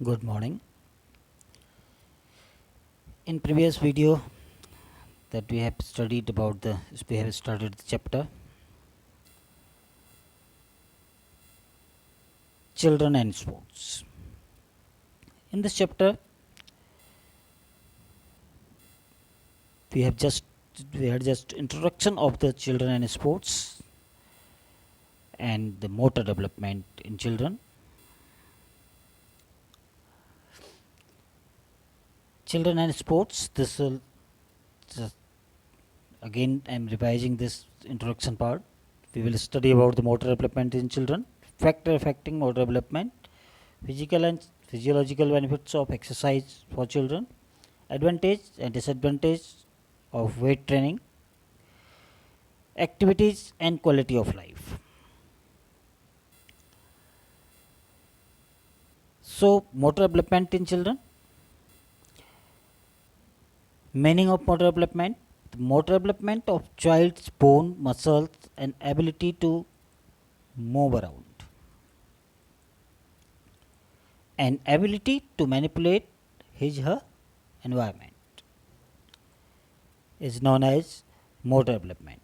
Good morning. In previous video that we have studied about we have started the chapter children and sports. In this chapter we have just we had just introduction of the children and sports and the motor development in children. Children and sports, this will just again I am revising this introduction part. We will study about the motor development in children, factor affecting motor development, physical and physiological benefits of exercise for children, advantage and disadvantage of weight training, activities and quality of life. So, motor development in children. Meaning of motor development: the motor development of child's bone, muscles, and ability to move around, and ability to manipulate his/her environment is known as motor development.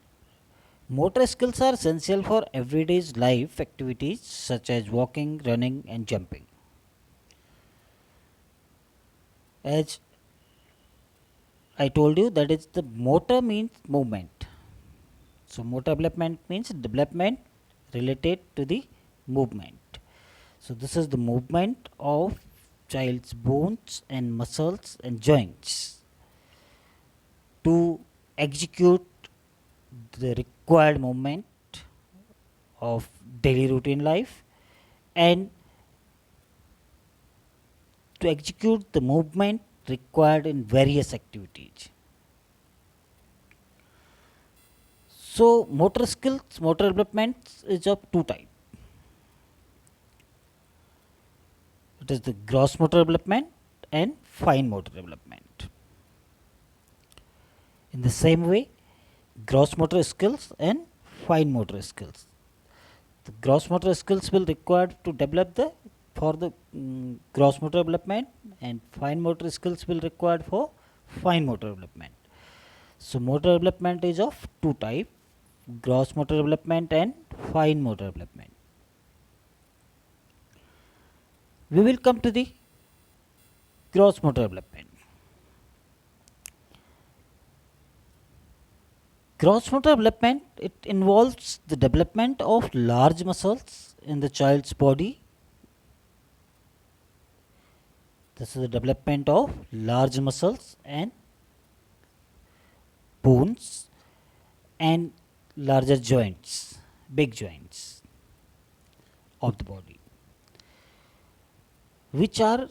Motor skills are essential for everyday life activities such as walking, running, and jumping. As I told you, that is the motor means movement. So, motor development means development related to the movement. So, this is the movement of child's bones and muscles and joints to execute the required movement of daily routine life and to execute the movement required in various activities. So, motor skills, motor development is of two types. It is the gross motor development and fine motor development. In the same way, gross motor skills and fine motor skills. The gross motor skills will require to develop the for the gross motor development, and fine motor skills will required for fine motor development. So, motor development is of two types: gross motor development and fine motor development. We will come to the gross motor development. Gross motor development, it involves the development of large muscles in the child's body. This is the development of large muscles and bones and larger joints, big joints of the body, which are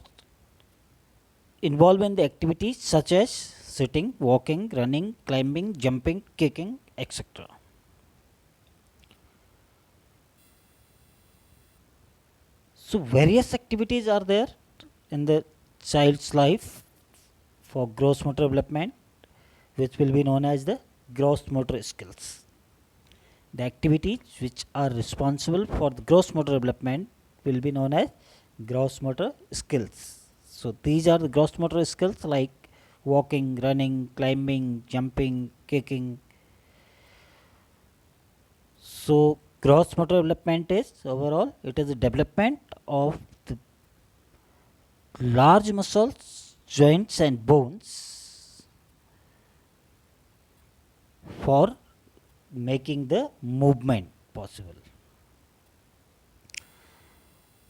involved in the activities such as sitting, walking, running, climbing, jumping, kicking, etc. So, various activities are there in the child's life for gross motor development, which will be known as the gross motor skills. The activities which are responsible for the gross motor development will be known as gross motor skills. So, these are the gross motor skills like walking, running, climbing, jumping, kicking. So, gross motor development is overall, it is the development of the large muscles, joints and bones for making the movement possible.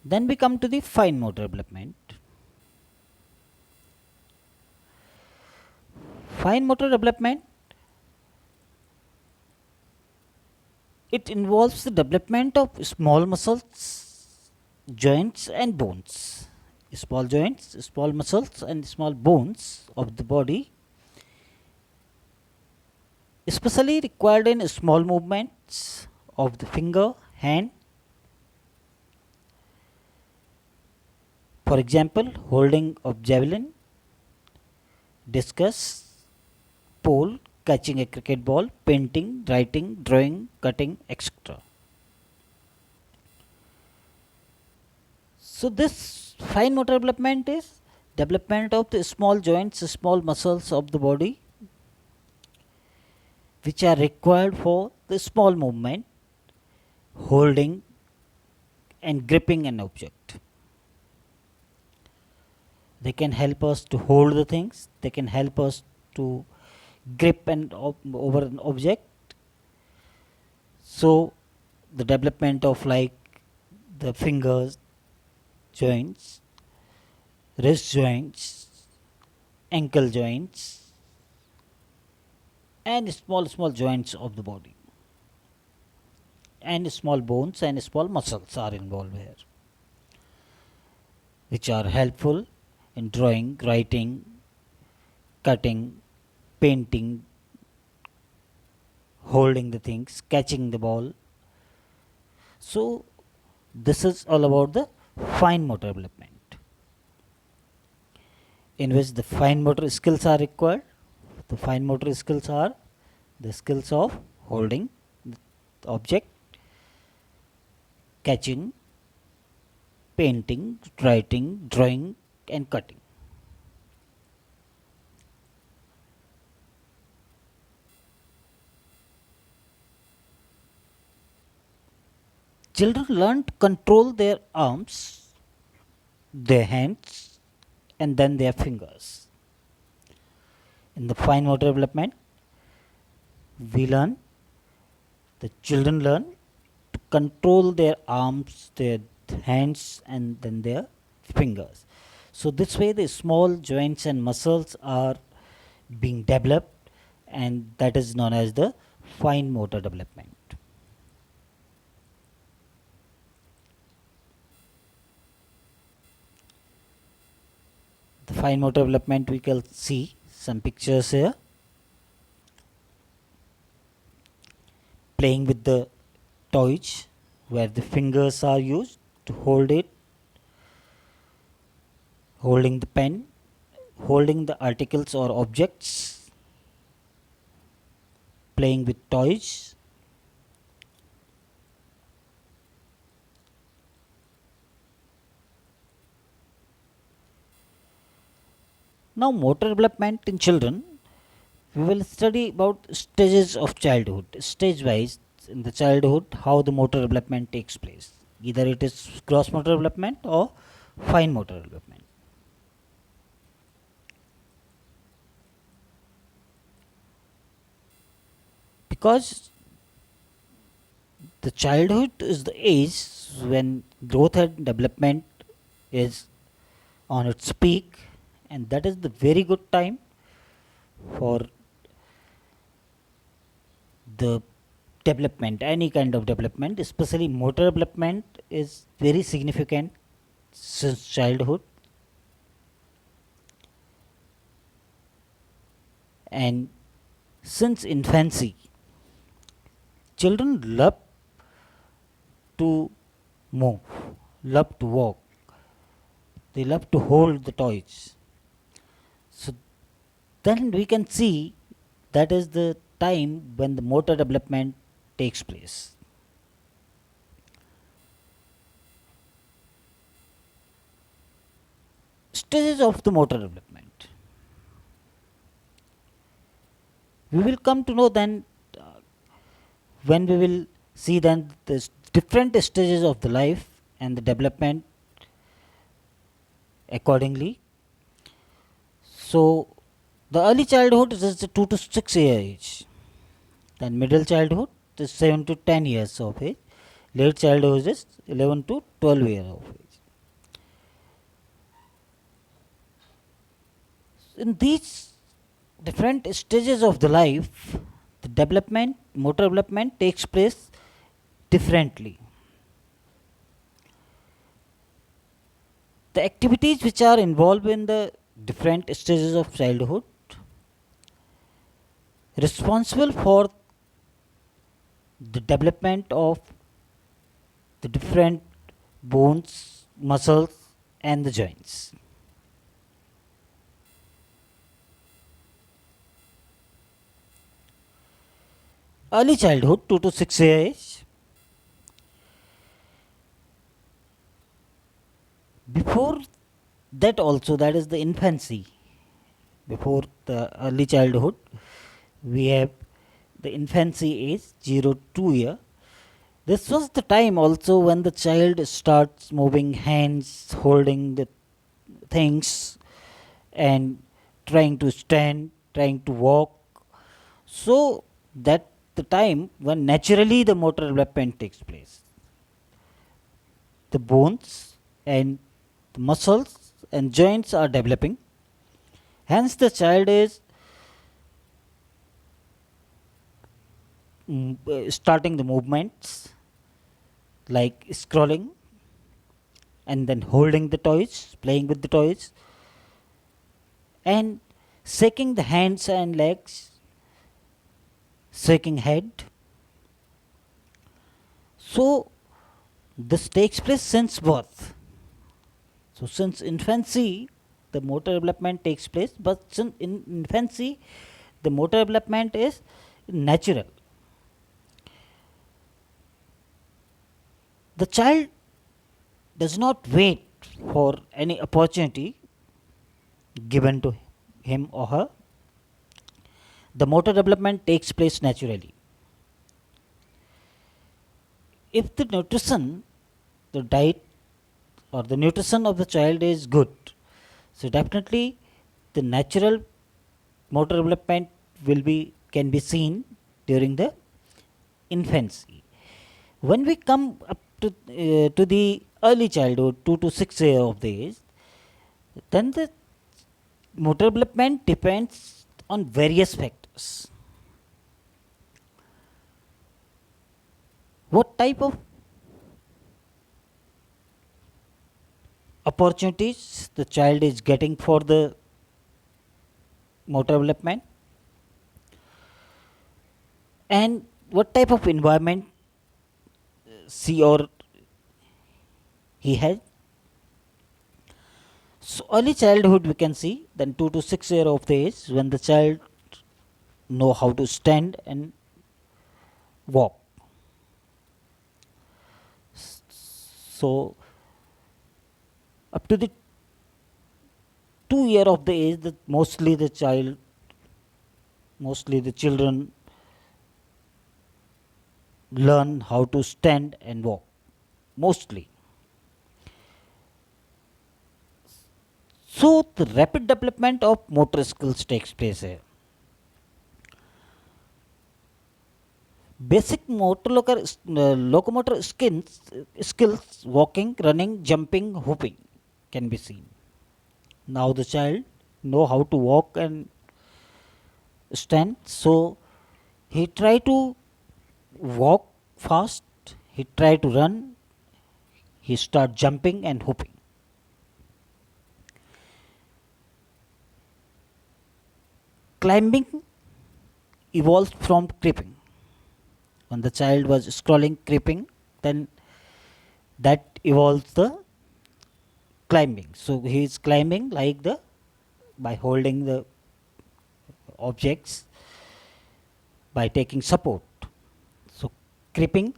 Then we come to the fine motor development. Fine motor development, it involves the development of small muscles, joints and bones. Small joints, small muscles and small bones of the body, especially required in small movements of the finger, hand. For example, holding of javelin, discus, pole, catching a cricket ball, painting, writing, drawing, cutting, etc. So, this Fine motor development is development of the small joints, small muscles of the body which are required for the small movement, holding and gripping an object. They can help us to hold the things, they can help us to grip over an object. So, the development of like the fingers, joints, wrist joints, ankle joints, and small joints of the body, and small bones and small muscles are involved here, which are helpful in drawing, writing, cutting, painting, holding the things, catching the ball. So, this is all about the fine motor development, in which the fine motor skills are required. The fine motor skills are the skills of holding the object, catching, painting, writing, drawing, and cutting. Children learn to control their arms, their hands, and then their fingers. In the fine motor development, the children learn to control their arms, their hands, and then their fingers. So, this way, the small joints and muscles are being developed, and that is known as the fine motor development. The fine motor development, we can see some pictures here. Playing with the toys, where the fingers are used to hold it, holding the pen, holding the articles or objects, playing with toys. Now, motor development in children, we will study about stages of childhood, stage wise in the childhood, how the motor development takes place. Either it is gross motor development or fine motor development. Because the childhood is the age when growth and development is on its peak, and that is the very good time for the development, any kind of development, especially motor development is very significant since childhood, and since infancy. Children love to move, love to walk, they love to hold the toys. So, then we can see that is the time when the motor development takes place. Stages of the motor development. We will come to know then when we will see then the different stages of the life and the development accordingly. So, the early childhood is the 2 to 6 year age, then middle childhood is 7 to 10 years of age, late childhood is 11 to 12 years of age. In these different stages of the life, the development, motor development takes place differently. The activities which are involved in the different stages of childhood responsible for the development of the different bones, muscles, and the joints. Early childhood, 2 to 6 year age, Before that also, that is the infancy. Before the early childhood, we have the infancy age 0 to 2 year. This was the time also when the child starts moving hands, holding the things, and trying to stand, trying to walk. So that the time when naturally the motor development takes place. The bones and the muscles and joints are developing. Hence, the child is starting the movements like scrolling and then holding the toys, playing with the toys, and shaking the hands and legs, shaking head. So this takes place since birth. So since infancy, the motor development takes place, but since in infancy, the motor development is natural. The child does not wait for any opportunity given to him or her. The motor development takes place naturally. If the nutrition, the diet or the nutrition of the child is good, so definitely the natural motor development will be can be seen during the infancy. When we come up to the early childhood, 2 to 6 years of the age, then the motor development depends on various factors. What type of opportunities the child is getting for the motor development, and what type of environment she or he has. So early childhood we can see then 2 to 6 year of the age when the child know how to stand and walk. So up to the 2 year of the age, that mostly the children learn how to stand and walk. Mostly. So the rapid development of motor skills takes place here. Basic locomotor skills, walking, running, jumping, hopping, can be seen. Now the child know how to walk and stand, so he try to walk fast, he try to run, he start jumping and hopping. Climbing evolved from creeping. When the child was scrolling, creeping, then that evolves the climbing. So he is climbing like the by holding the objects, by taking support. So creeping,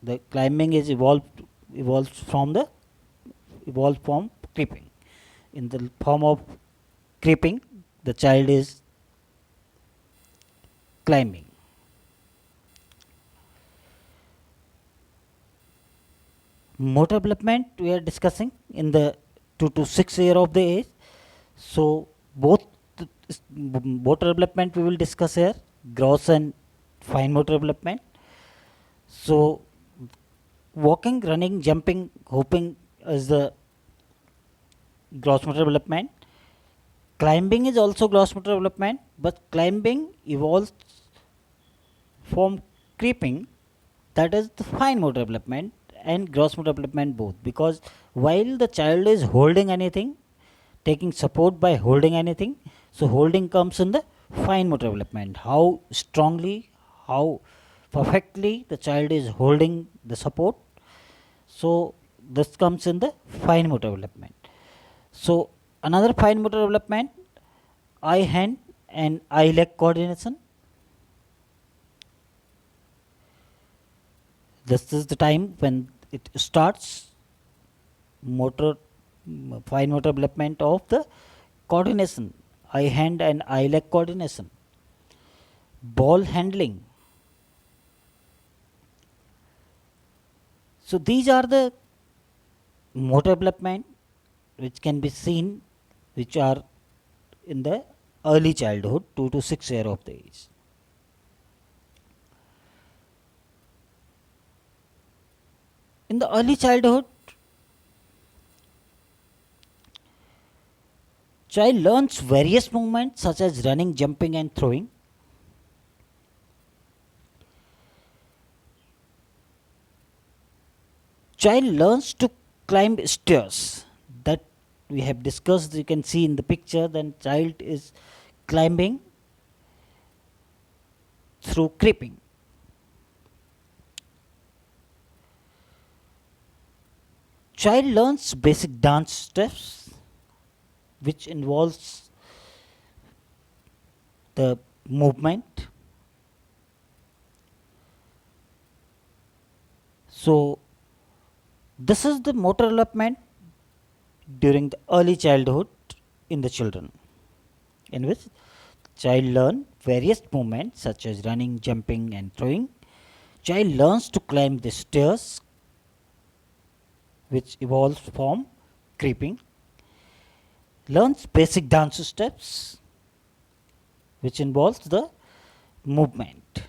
the climbing is evolved from creeping. In the form of creeping, the child is climbing. Motor development we are discussing in the 2 to 6 year of the age. So both motor development we will discuss here, gross and fine motor development. So walking, running, jumping, hopping is the gross motor development. Climbing is also gross motor development, but climbing evolves from creeping, that is the fine motor development and gross motor development both, because while the child is holding anything, taking support by holding anything, so holding comes in the fine motor development. How strongly, how perfectly the child is holding the support, so this comes in the fine motor development. So another fine motor development, eye hand and eye leg coordination. This is the time when it starts. motor fine motor development of the coordination, eye hand and eye leg coordination, ball handling. So these are the motor development which can be seen, which are in the early childhood, 2 to 6 year of the age. In the early childhood, child learns various movements such as running, jumping and throwing. Child learns to climb stairs, that we have discussed. You can see in the picture, then child is climbing through creeping. Child learns basic dance steps, which involves the movement. So this is the motor development during the early childhood in the children, in which child learn various movements such as running, jumping and throwing. Child learns to climb the stairs, which evolves from creeping. Learns basic dance steps, which involves the movement.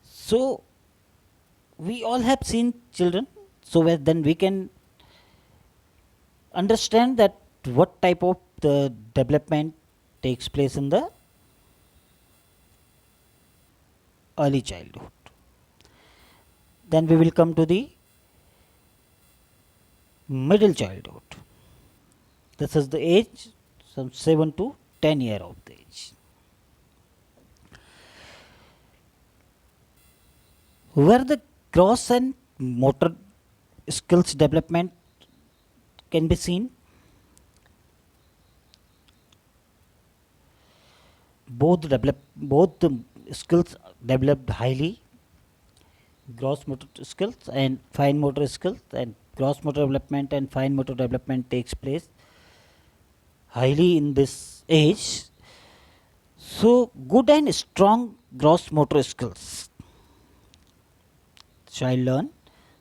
So we all have seen children, so then we can understand that what type of the development takes place in the early childhood. Then we will come to the middle childhood. This is the age, some 7 to 10 year of the age, where the gross and motor skills development can be seen. Both the skills developed highly, gross motor skills and fine motor skills, and gross motor development and fine motor development takes place highly in this age. So good and strong gross motor skills, child learn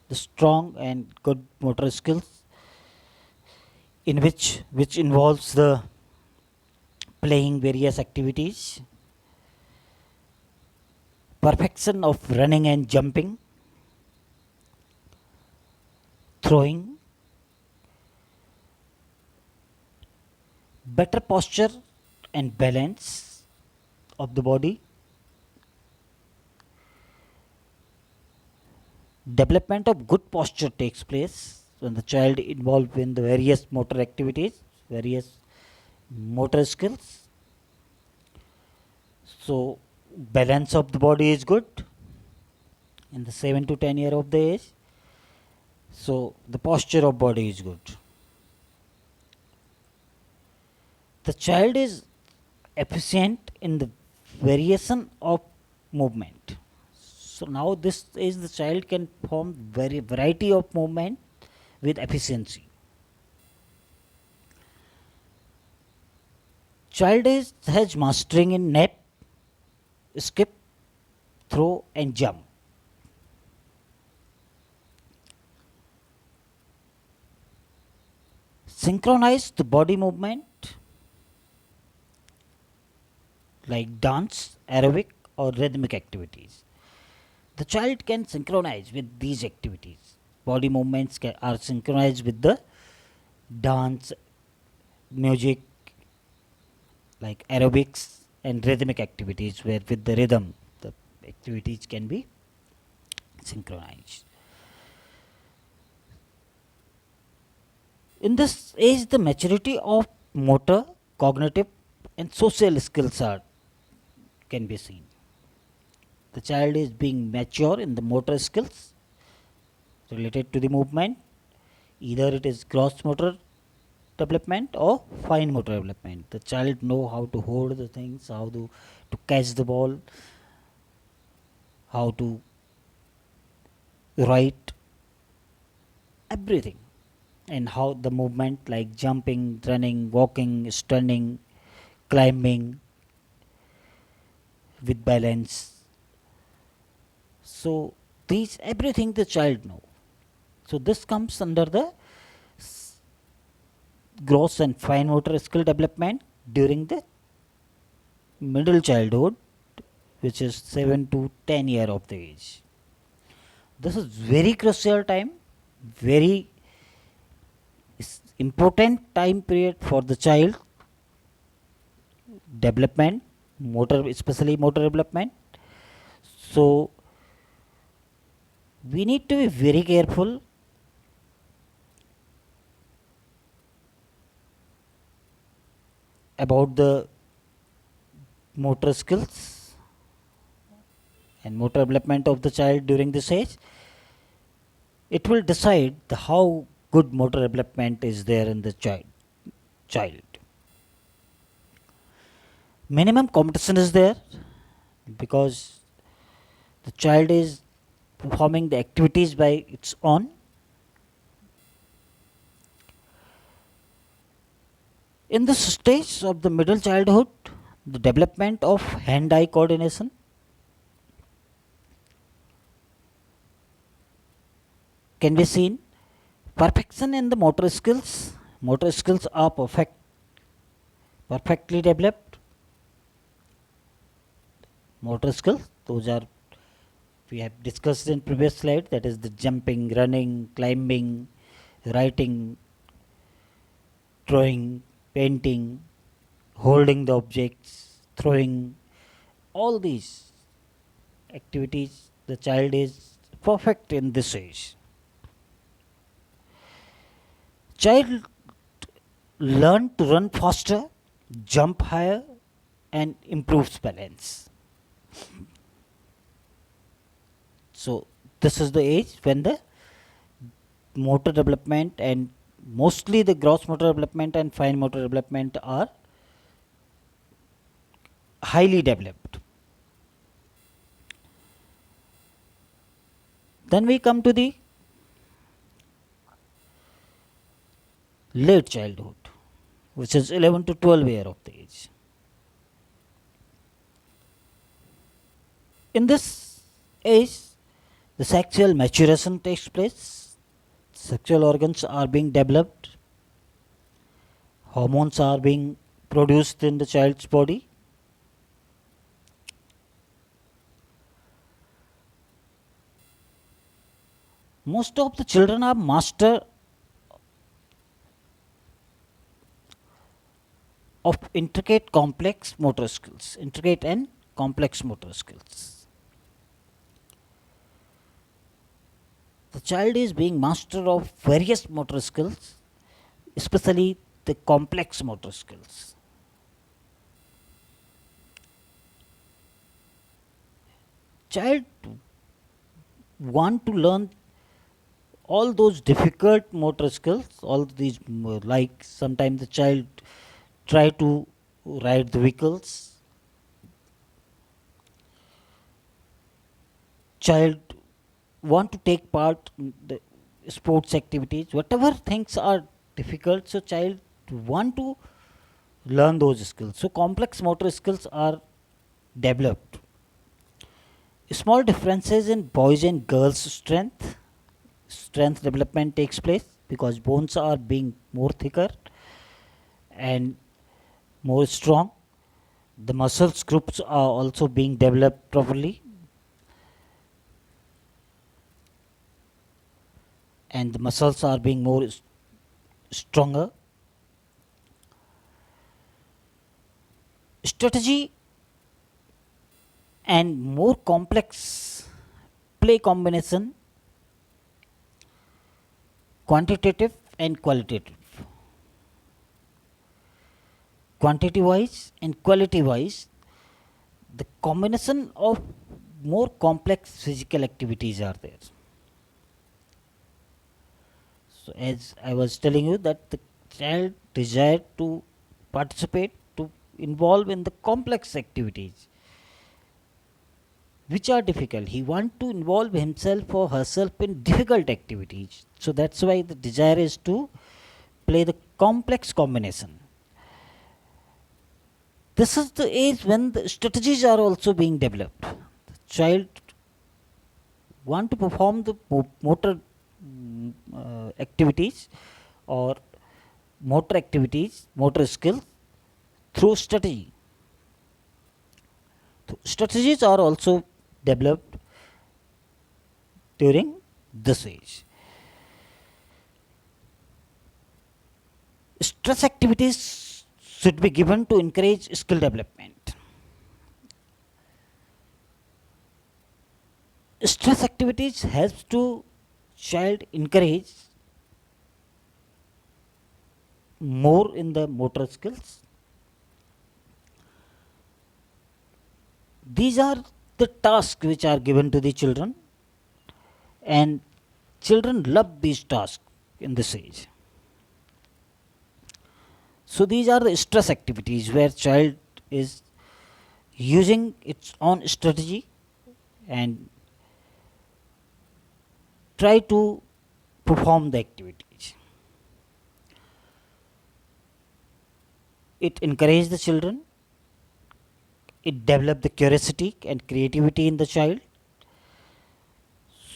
the strong and good motor skills, in which involves the playing various activities, perfection of running and jumping, throwing, better posture and balance of the body, development of good posture takes place when the child involved in the various motor activities, various motor skills. So balance of the body is good in the 7 to 10 year of the age. So the posture of body is good. The child is efficient in the variation of movement. So now this is the child can perform variety of movement with efficiency. Child has mastering in net, skip, throw and jump. Synchronize the body movement like dance, aerobic or rhythmic activities. The child can synchronize with these activities. Body movements are synchronized with the dance, music, like aerobics and rhythmic activities, where with the rhythm the activities can be synchronized. In this age, the maturity of motor, cognitive and social skills can be seen. The child is being mature in the motor skills related to the movement, either it is gross motor development or fine motor development. The child know how to hold the things, how to catch the ball, how to write everything, and how the movement like jumping, running, walking, standing, climbing with balance. So these everything the child know. So this comes under the gross and fine motor skill development during the middle childhood, which is 7 to 10 year of the age. This is very crucial time, very important time period for the child development, motor, especially motor development. So we need to be very careful about the motor skills and motor development of the child during this age. It will decide the how good motor development is there in the child. Minimum competition is there because the child is performing the activities by its own. In this stage of the middle childhood, the development of hand-eye coordination can be seen. Perfection in the motor skills. Motor skills are perfectly developed. Motor skills, those are we have discussed in previous slide. That is the jumping, running, climbing, writing, drawing, painting, holding the objects, throwing. All these activities, the child is perfect in this age. Child learn to run faster, jump higher, and improves balance. So this is the age when the motor development and mostly the gross motor development and fine motor development are highly developed. Then we come to the late childhood, which is 11 to 12 year of the age. In this age, the sexual maturation takes place, sexual organs are being developed, hormones are being produced in the child's body. Most of the children are master of intricate and complex motor skills. The child is being master of various motor skills, especially the complex motor skills. Child want to learn all those difficult motor skills, all these like sometimes the child try to ride the vehicles, child want to take part in the sports activities, whatever things are difficult, so child want to learn those skills. So complex motor skills are developed. Small differences in boys and girls strength development takes place because bones are being more thicker and more strong. The muscles groups are also being developed properly, and the muscles are being more stronger. Strategy and more complex play combination, quantitative and qualitative. Quantity wise and quality wise, the combination of more complex physical activities are there. So as I was telling you that the child desired to participate, to involve in the complex activities. which are difficult. He want to involve himself or herself in difficult activities. So that's why the desire is to play the complex combination. This is the age when the strategies are also being developed. The child want to perform the motor activities or motor activities, motor skills through strategy. Strategies are also developed during this age. Stress activities should be given to encourage skill development. Stress activities helps to child encourage more in the motor skills. These are the tasks which are given to the children, and children love these tasks in this age. So these are the stress activities where child is using its own strategy and try to perform the activities. It encourages the children, it develops the curiosity and creativity in the child.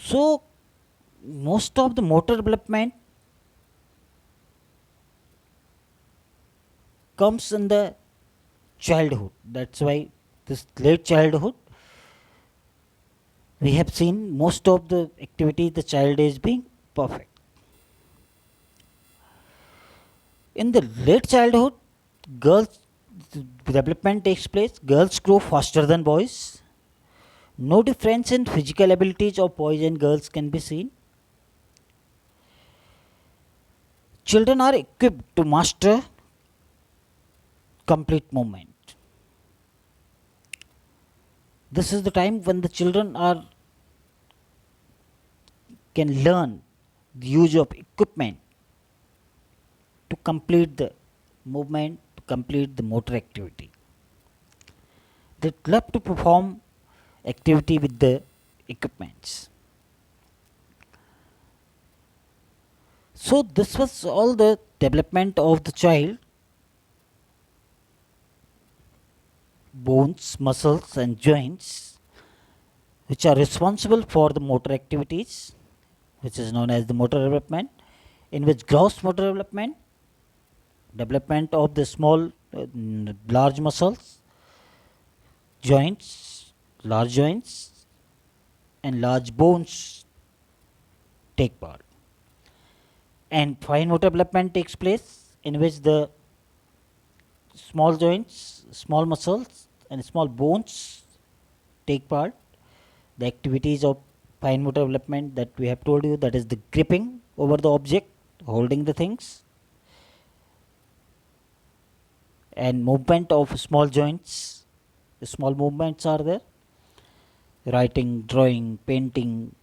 So most of the motor development comes in the childhood. That's why this late childhood we have seen most of the activity the child is being perfect. In the late childhood, girls development takes place. Girls grow faster than boys. No difference in physical abilities of boys and girls can be seen. Children are equipped to master complete movement. This is the time when the children are can learn the use of equipment to complete the movement, to complete the motor activity. They love to perform activity with the equipments. So this was all the development of the child. Bones, muscles and joints which are responsible for the motor activities, which is known as the motor development, in which gross motor development, development of the small large muscles, joints, large joints and large bones take part. And fine motor development takes place in which the small joints, small muscles and small bones take part. The activities of fine motor development that we have told you, that is the gripping over the object, holding the things, and movement of small joints. The small movements are there: writing, drawing, painting,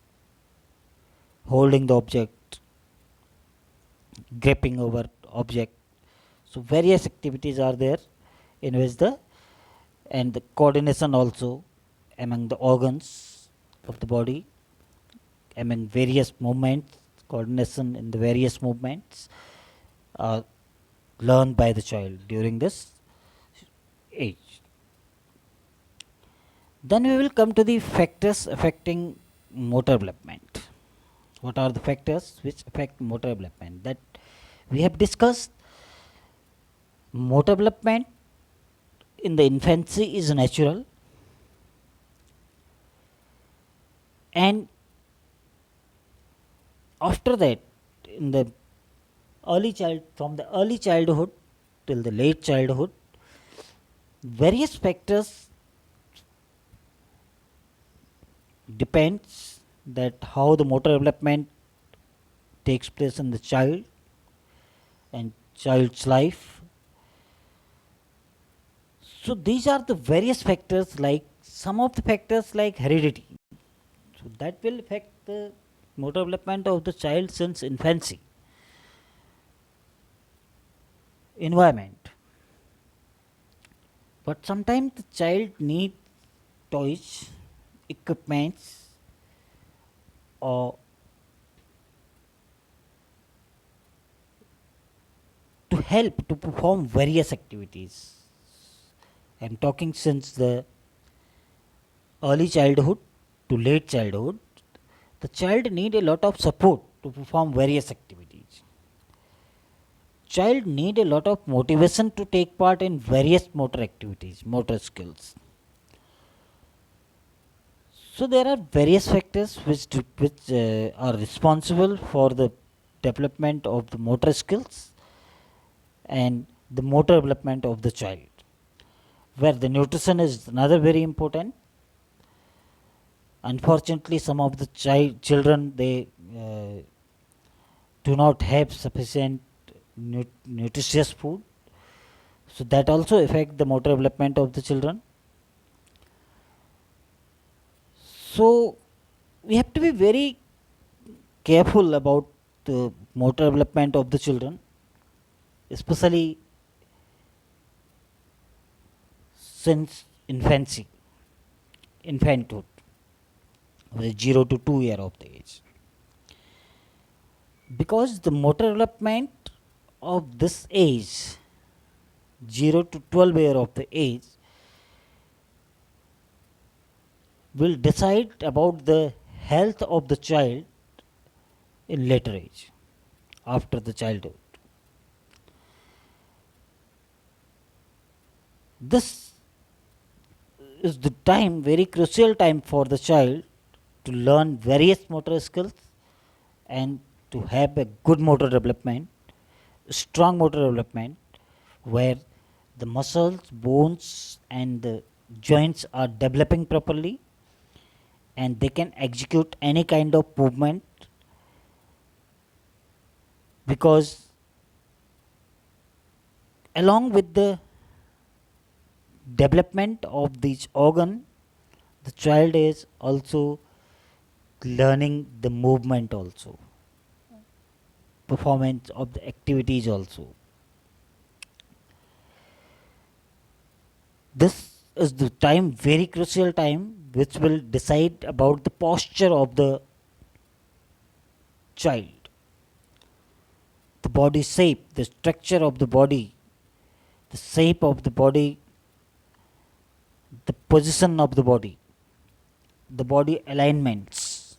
holding the object, gripping over object. So various activities are there in which the and the coordination also among the organs of the body, among various movements, coordination in the various movements are learned by the child during this age. Then we will come to the factors affecting motor development. What are the factors which affect motor development? That we have discussed. Motor development in the infancy is natural, and after that, in the from the early childhood till the late childhood, various factors depends that how the motor development takes place in the child and child's life. So these are the various factors, like some of the factors like heredity. So that will affect the motor development of the child since infancy. Environment. But sometimes the child needs toys equipments or to help to perform various activities. I'm talking since the early childhood to late childhood. The child need a lot of support to perform various activities. Child need a lot of motivation to take part in various motor activities, motor skills. So there are various factors which are responsible for the development of the motor skills and the motor development of the child. Where the nutrition is another very important. Unfortunately, some of the children they do not have sufficient nutritious food, so that also affect the motor development of the children. So we have to be very careful about the motor development of the children, especially since infanthood, 0 to 2 year of the age, because the motor development of this age, 0 to 12 year of the age, will decide about the health of the child in later age, after the childhood. This is the time, very crucial time for the child to learn various motor skills and to have a good motor development, strong motor development, where the muscles, bones, and the joints are developing properly and they can execute any kind of movement, because along with the development of this organ, the child is also learning the movement also, performance of the activities also. This is the time, very crucial time, which will decide about the posture of the child, the body shape, the structure of the body, the shape of the body, the position of the body alignments.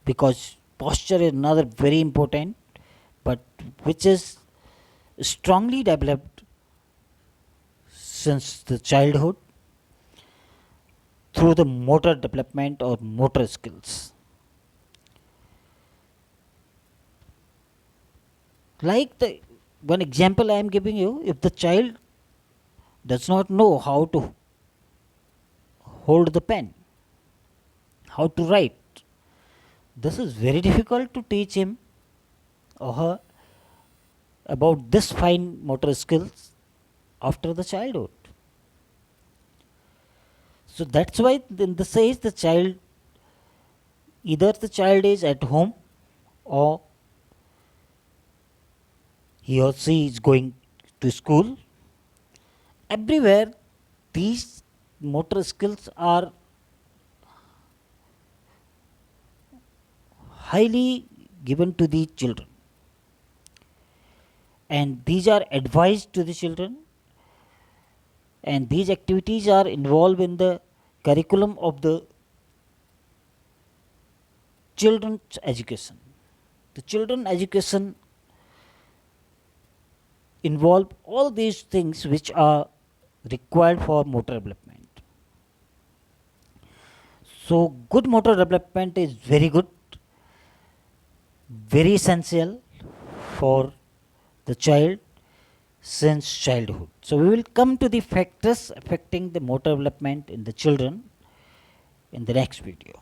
Because posture is another very important, but which is strongly developed since the childhood through the motor development or motor skills. Like the one example I am giving you, if the child does not know how to hold the pen, how to write, this is very difficult to teach him or her about this fine motor skills after the childhood. So that's why in this age the child, either the child is at home or he or she is going to school. Everywhere these motor skills are highly given to the children, and these are advised to the children, and these activities are involved in the curriculum of the children's education. The children education involve all these things which are required for motor development. So good motor development is very good, very essential for the child since childhood. So we will come to the factors affecting the motor development in the children in the next video.